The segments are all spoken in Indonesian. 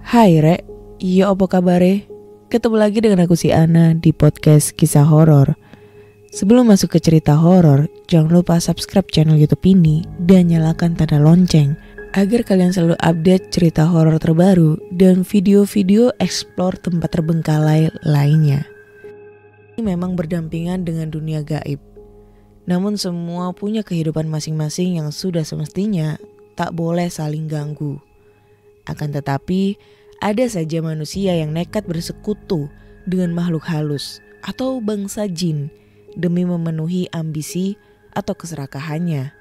Hai Rek, iya apa kabare? Ketemu lagi dengan aku si Ana di podcast kisah horor. Sebelum masuk ke cerita horor, jangan lupa subscribe channel YouTube ini dan nyalakan tanda lonceng agar kalian selalu update cerita horor terbaru dan video-video explore tempat terbengkalai lainnya. Ini memang berdampingan dengan dunia gaib. Namun semua punya kehidupan masing-masing yang sudah semestinya tak boleh saling ganggu. Akan tetapi, ada saja manusia yang nekat bersekutu dengan makhluk halus atau bangsa jin demi memenuhi ambisi atau keserakahannya.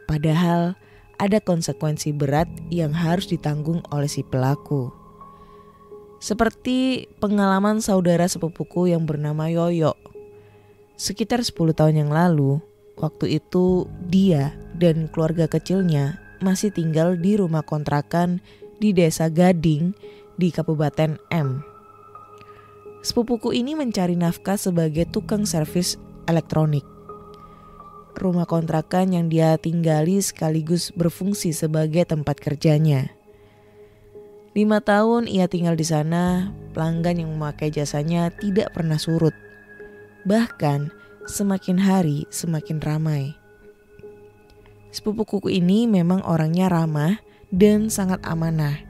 Padahal ada konsekuensi berat yang harus ditanggung oleh si pelaku. Seperti pengalaman saudara sepupuku yang bernama Yoyo. Sekitar 10 tahun yang lalu, waktu itu dia dan keluarga kecilnya masih tinggal di rumah kontrakan di Desa Gading di Kabupaten M. Sepupuku ini mencari nafkah sebagai tukang servis elektronik. Rumah kontrakan yang dia tinggali sekaligus berfungsi sebagai tempat kerjanya. 5 tahun ia tinggal di sana, pelanggan yang memakai jasanya tidak pernah surut. Bahkan semakin hari semakin ramai. Sepupuku ini memang orangnya ramah dan sangat amanah.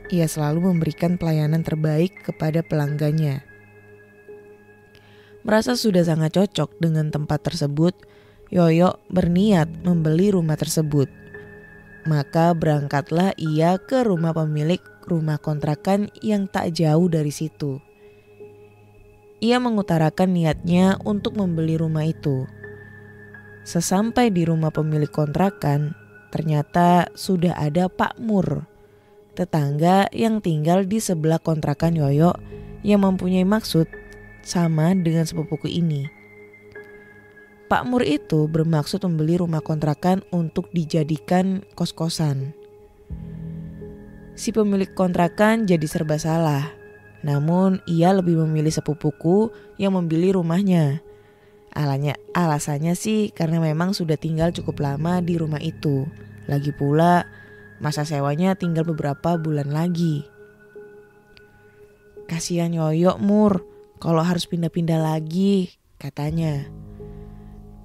Ia selalu memberikan pelayanan terbaik kepada pelanggannya. Merasa sudah sangat cocok dengan tempat tersebut, Yoyo berniat membeli rumah tersebut. Maka berangkatlah ia ke rumah pemilik rumah kontrakan yang tak jauh dari situ. Ia mengutarakan niatnya untuk membeli rumah itu. Sesampai di rumah pemilik kontrakan, ternyata sudah ada Pak Mur, tetangga yang tinggal di sebelah kontrakan Yoyo yang mempunyai maksud sama dengan sepupuku ini. Pak Mur itu bermaksud membeli rumah kontrakan untuk dijadikan kos-kosan. Si pemilik kontrakan jadi serba salah, namun ia lebih memilih sepupuku yang membeli rumahnya. Alasannya sih karena memang sudah tinggal cukup lama di rumah itu. Lagi pula masa sewanya tinggal beberapa bulan lagi. Kasihan Yoyo Mur, kalau harus pindah-pindah lagi, katanya.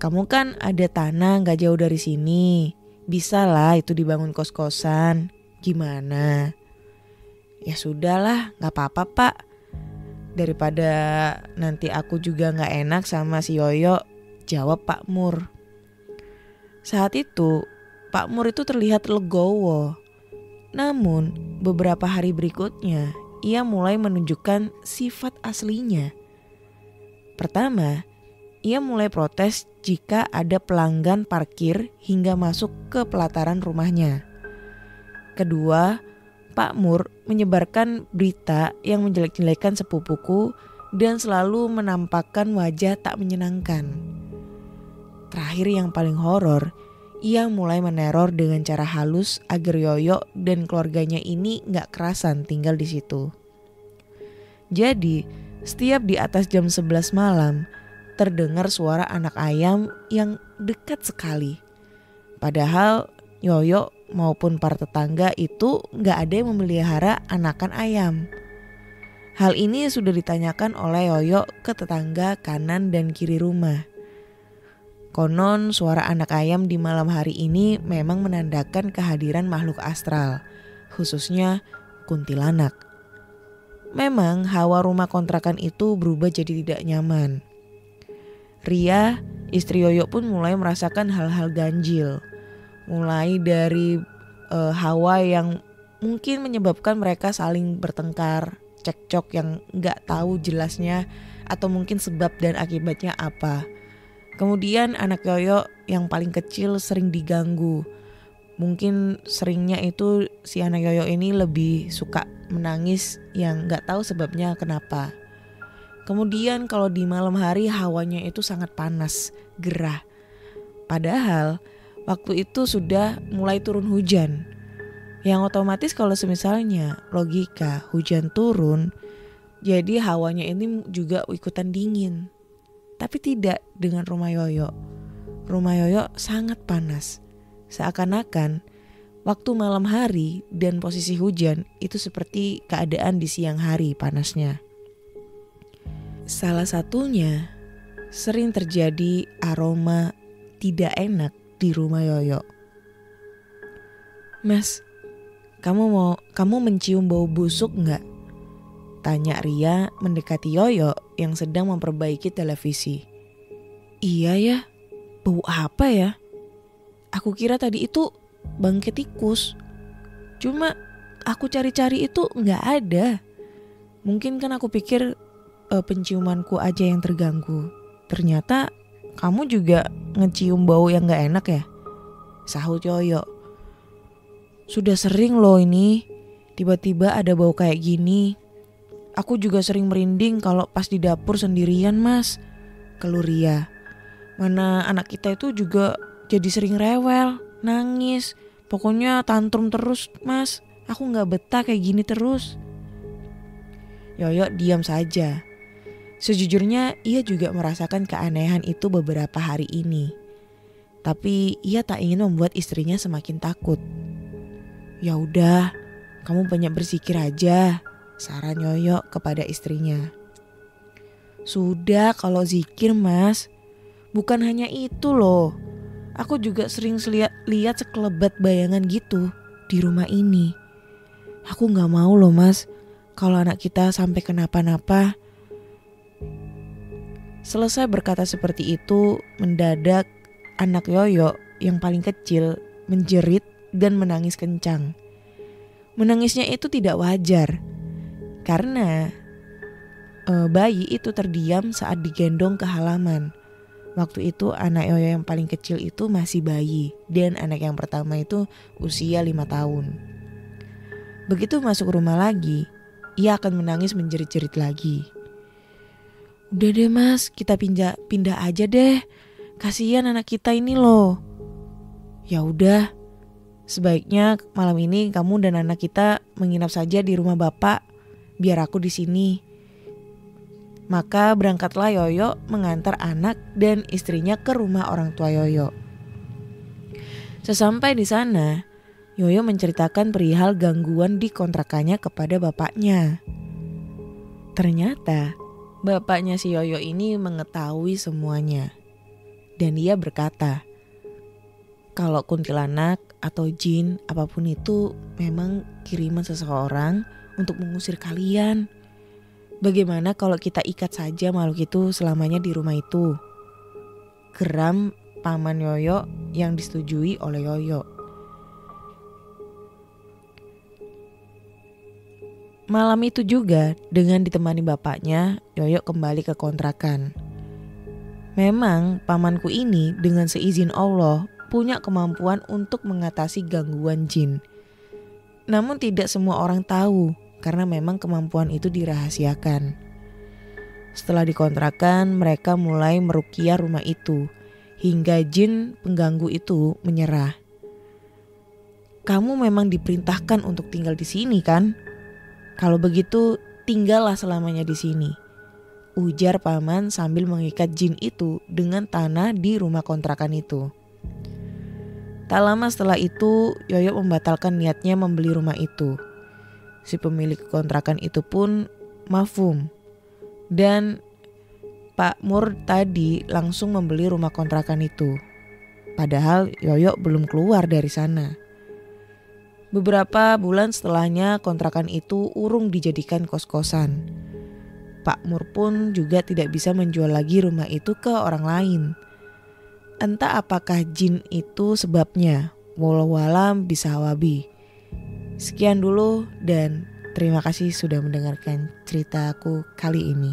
Kamu kan ada tanah gak jauh dari sini, bisa lah itu dibangun kos-kosan. Gimana? Ya sudahlah, gak apa-apa Pak. Daripada nanti aku juga gak enak sama si Yoyo, jawab Pak Mur. Saat itu Pak Mur itu terlihat legowo. Namun beberapa hari berikutnya ia mulai menunjukkan sifat aslinya. Pertama, ia mulai protes jika ada pelanggan parkir hingga masuk ke pelataran rumahnya. Kedua, Pak Mur menyebarkan berita yang menjelek-jelekan sepupuku dan selalu menampakkan wajah tak menyenangkan. Terakhir yang paling horor, ia mulai meneror dengan cara halus agar Yoyo dan keluarganya ini gak kerasan tinggal di situ. Jadi, setiap di atas jam 11 malam, terdengar suara anak ayam yang dekat sekali. Padahal Yoyo maupun para tetangga itu gak ada yang memelihara anakan ayam. Hal ini sudah ditanyakan oleh Yoyo ke tetangga kanan dan kiri rumah. Konon suara anak ayam di malam hari ini memang menandakan kehadiran makhluk astral, khususnya kuntilanak. Memang hawa rumah kontrakan itu berubah jadi tidak nyaman. Ria, istri Yoyo pun mulai merasakan hal-hal ganjil. Mulai dari hawa yang mungkin menyebabkan mereka saling bertengkar, cekcok yang gak tahu jelasnya atau mungkin sebab dan akibatnya apa. Kemudian anak Yoyo yang paling kecil sering diganggu. Mungkin seringnya itu si anak Yoyo ini lebih suka menangis yang gak tahu sebabnya kenapa. Kemudian kalau di malam hari hawanya itu sangat panas, gerah. Padahal waktu itu sudah mulai turun hujan. Yang otomatis kalau semisalnya logika hujan turun, jadi hawanya ini juga ikutan dingin. Tapi tidak dengan rumah Yoyo. Rumah Yoyo sangat panas. Seakan-akan Waktu malam hari dan posisi hujan itu seperti keadaan di siang hari panasnya. Salah satunya sering terjadi aroma tidak enak di rumah Yoyo. "Mas, kamu mencium bau busuk nggak?" tanya Ria mendekati Yoyo yang sedang memperbaiki televisi. "Iya ya, bau apa ya? Aku kira tadi itu bangkai tikus. Cuma aku cari-cari itu nggak ada. Mungkin kan aku pikir penciumanku aja yang terganggu. Ternyata kamu juga ngecium bau yang nggak enak ya?" sahut Yoyo. "Sudah sering loh ini, tiba-tiba ada bau kayak gini. Aku juga sering merinding kalau pas di dapur sendirian, Mas," keluh Ria. "Mana anak kita itu juga jadi sering rewel, nangis. Pokoknya tantrum terus, Mas. Aku gak betah kayak gini terus." Yoyo diam saja. Sejujurnya ia juga merasakan keanehan itu beberapa hari ini. Tapi ia tak ingin membuat istrinya semakin takut. "Ya udah, kamu banyak berzikir aja," saran Yoyo kepada istrinya. "Sudah kalau zikir, Mas. Bukan hanya itu loh. Aku juga sering lihat sekelebat bayangan gitu di rumah ini. Aku gak mau loh, Mas, kalau anak kita sampai kenapa-napa." Selesai berkata seperti itu, mendadak anak Yoyo yang paling kecil menjerit dan menangis kencang. Menangisnya itu tidak wajar karena bayi itu terdiam saat digendong ke halaman. Waktu itu anak Yoyo yang paling kecil itu masih bayi dan anak yang pertama itu usia 5 tahun. Begitu masuk rumah lagi, ia akan menangis menjerit-jerit lagi. "Udah deh, Mas, kita pindah aja deh. Kasihan anak kita ini loh." "Ya udah, sebaiknya malam ini kamu dan anak kita menginap saja di rumah Bapak, biar aku di sini." Maka berangkatlah Yoyo mengantar anak dan istrinya ke rumah orang tua Yoyo. Sesampai di sana, Yoyo menceritakan perihal gangguan di kontrakannya kepada bapaknya. Ternyata bapaknya si Yoyo ini mengetahui semuanya. Dan dia berkata, kalau kuntilanak atau jin apapun itu memang kiriman seseorang untuk mengusir kalian. Bagaimana kalau kita ikat saja makhluk itu selamanya di rumah itu? Geram paman Yoyo yang disetujui oleh Yoyo. Malam itu juga dengan ditemani bapaknya, Yoyo kembali ke kontrakan. Memang pamanku ini dengan seizin Allah punya kemampuan untuk mengatasi gangguan jin. Namun tidak semua orang tahu karena memang kemampuan itu dirahasiakan. Setelah dikontrakan, mereka mulai meruqyah rumah itu hingga jin pengganggu itu menyerah. "Kamu memang diperintahkan untuk tinggal di sini kan? Kalau begitu tinggallah selamanya di sini," ujar paman sambil mengikat jin itu dengan tanah di rumah kontrakan itu. Tak lama setelah itu, Yoyo membatalkan niatnya membeli rumah itu. Si pemilik kontrakan itu pun mafhum. Dan Pak Mur tadi langsung membeli rumah kontrakan itu. Padahal Yoyo belum keluar dari sana. Beberapa bulan setelahnya kontrakan itu urung dijadikan kos-kosan. Pak Mur pun juga tidak bisa menjual lagi rumah itu ke orang lain. Entah apakah jin itu sebabnya, wallahu alam bisawabi. Sekian dulu dan terima kasih sudah mendengarkan ceritaku kali ini.